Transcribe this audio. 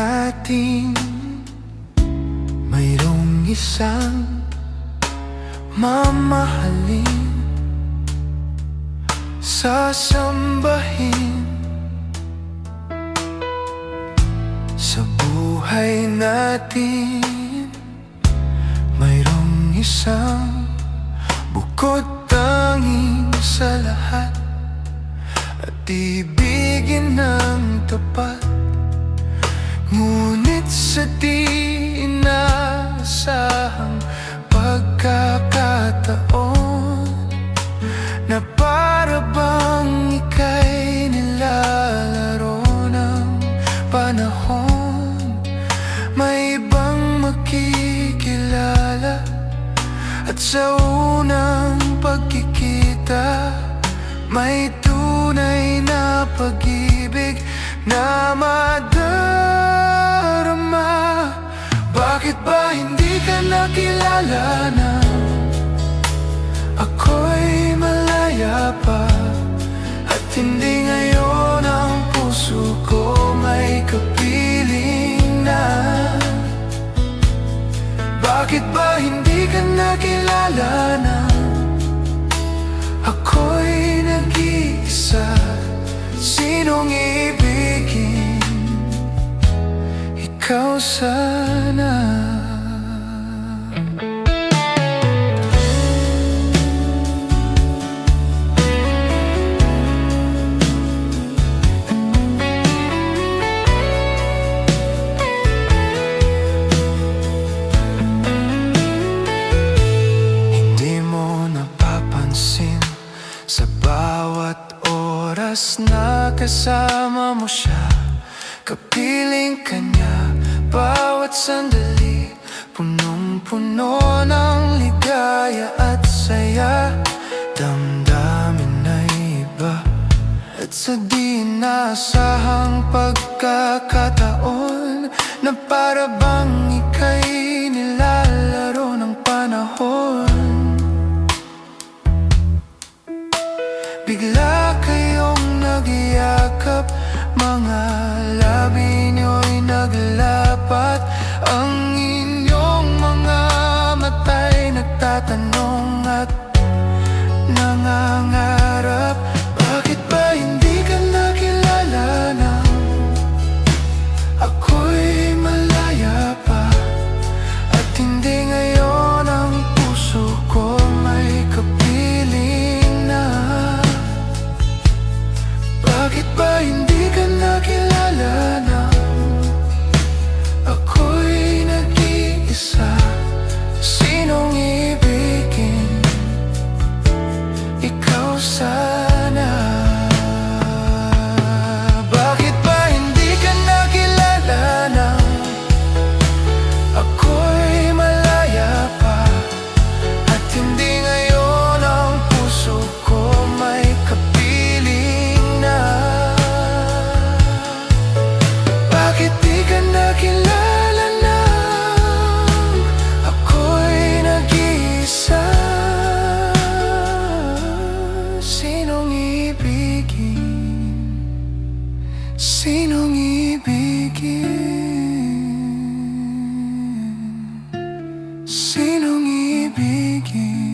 natin mayroong isang mamahalin, sasambahin sa buhay natin. Mayroong isang bukod tanging sa lahat, at ibigin ng tapat. Ngunit sa di inaasahang pagkakataon, na para bang ika'y nilalaro ng panahon, may ibang makikilala, at sa unang pagkikita may tunay na pag-ibig na madarama. Bakit ba hindi ka nakilala na ako'y malaya pa, at hindi ngayon ang puso ko may kapiling na? Bakit ba hindi ka nakilala na ako'y nag-iisa? Sinong ibigin? Ikaw sana. Sa bawat oras na kasama mo siya, kapiling ka niya, bawat sandali punong-puno ng ligaya at saya. Damdamin na iba, at sa di inaasahang pagkakataon, na para bang ika'y nilalaro ng panahon. Bigla kayong nagyakap, mga labi nyo'y naglapat, ang inyong mga mata'y nagtatanong at nangangarap. Bakit ba hindi ka nakilala na ako'y malaya pa, at hindi ngayon ang puso ko may kapiling na? Bakit ba hindi ka nakilala na ako'y nag-iisa? Sinong ibigin? Ikaw sana. Bakit ba hindi ka nakilala na ako'y malaya pa, at hindi ngayon ang puso ko may kapiling na? Bakit di ka nakilala na ako'y nag-iisa? Sinong ibigin? Sinong ibigin? Sinong ibigin?